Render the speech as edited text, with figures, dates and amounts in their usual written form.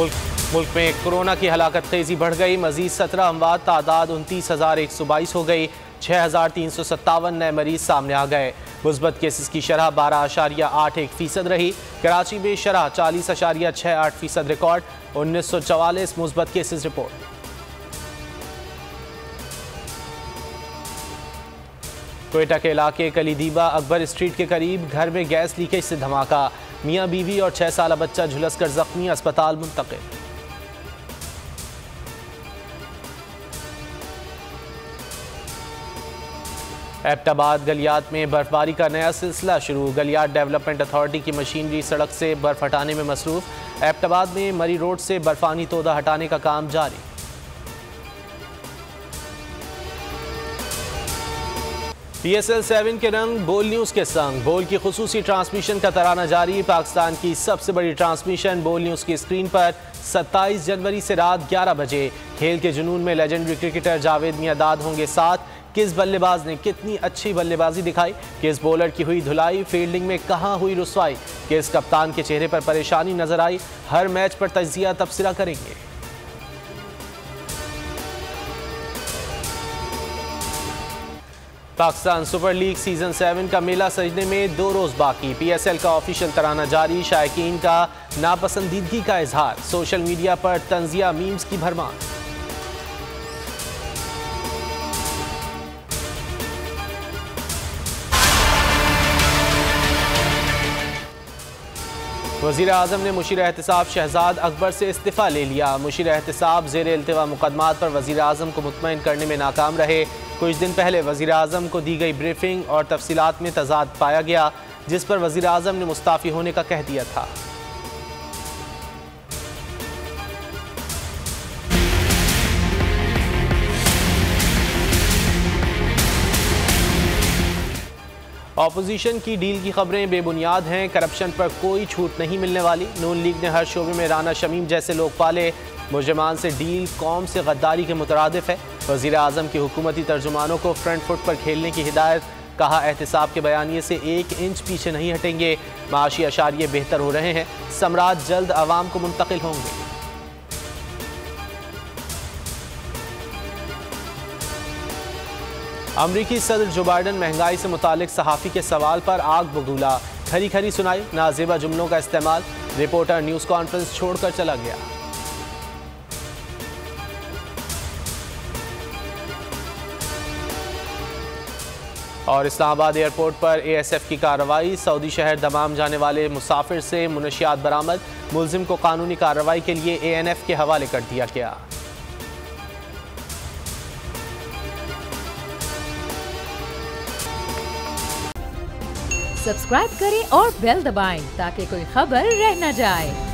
मुल्क में कोरोना की हलाकत तेजी बढ़ गई। मजीद 17 अमवात, तादाद 29,122 हो गई। 6,357 नए मरीज सामने आ गए। मुस्बत केसेस की शरह 12.81% रही। कराची में शरह 40.68% रिकॉर्ड। 1944 मुस्बत केसेस रिपोर्ट। क्वेटा के इलाके कलीदीबा अकबर स्ट्रीट के करीब घर में गैस लीकेज से धमाका। मियां बीवी और 6 साला बच्चा झुलसकर जख्मी, अस्पताल मुंतकिल। एबटाबाद गलियात में बर्फबारी का नया सिलसिला शुरू। गलियात डेवलपमेंट अथॉरिटी की मशीनरी सड़क से बर्फ हटाने में मसरूफ। एबटाबाद में मरी रोड से बर्फानी तोदा हटाने का काम जारी। PSL 7 के रंग बोल न्यूज़ के संग। बोल की खुसूसी ट्रांसमिशन का तराना जारी। पाकिस्तान की सबसे बड़ी ट्रांसमिशन बोल न्यूज़ की स्क्रीन पर 27 जनवरी से रात 11 बजे। खेल के जुनून में लेजेंडरी क्रिकेटर जावेद मियांदाद होंगे साथ। किस बल्लेबाज ने कितनी अच्छी बल्लेबाजी दिखाई, किस बॉलर की हुई धुलाई, फील्डिंग में कहां हुई रुसवाई, किस कप्तान के चेहरे पर परेशानी नजर आई, हर मैच पर तज्जिया तबसरा करेंगे। पाकिस्तान सुपर लीग सीजन 7 का मेला सजने में 2 रोज बाकी। PSL का ऑफिशियल तराना जारी। शायकीन का नापसंदीदगी का इजहार। सोशल मीडिया पर तंजिया मीम्स की भरमार। वज़ीर आज़म ने मुशीर एहतिसाब शहजाद अकबर से इस्तीफ़ा ले लिया। मुशीर एहतिसाब ज़ेर इल्तिवा मुकदमात पर वज़ीर आज़म को मुतमईन करने में नाकाम रहे। कुछ दिन पहले वज़ीर आज़म को दी गई ब्रीफिंग और तफसीलात में तजाद पाया गया, जिस पर वज़ीर आज़म ने मुस्ताफ़ी होने का कह दिया था। ऑपोजिशन की डील की खबरें बेबुनियाद हैं। करप्शन पर कोई छूट नहीं मिलने वाली। नून लीग ने हर शोबे में राना शमीम जैसे लोग पाले। मुजरिमान से डील कौम से गद्दारी के मुतरादिफ है। वज़ीर आज़म के हुकूमती तर्जुमानों को फ्रंट फुट पर खेलने की हिदायत। कहा एहतिसाब के बयानिए से 1 इंच पीछे नहीं हटेंगे। माशी अशारिये बेहतर हो रहे हैं। सम्राट जल्द आवाम को मुंतकिल होंगे। अमरीकी सदर जो बाइडन महंगाई से मुतालिक सहाफ़ी के सवाल पर आग बबूला। खरी खरी सुनाई, नाजेबा जुमलों का इस्तेमाल। रिपोर्टर न्यूज़ कॉन्फ्रेंस छोड़कर चला गया। और इस्लामाबाद एयरपोर्ट पर ASF की कार्रवाई। सऊदी शहर दमाम जाने वाले मुसाफिर से मुनशियात बरामद। मुलजिम को कानूनी कार्रवाई के लिए ANF के हवाले कर दिया गया। सब्सक्राइब करें और बेल दबाएं ताकि कोई खबर रह न जाए।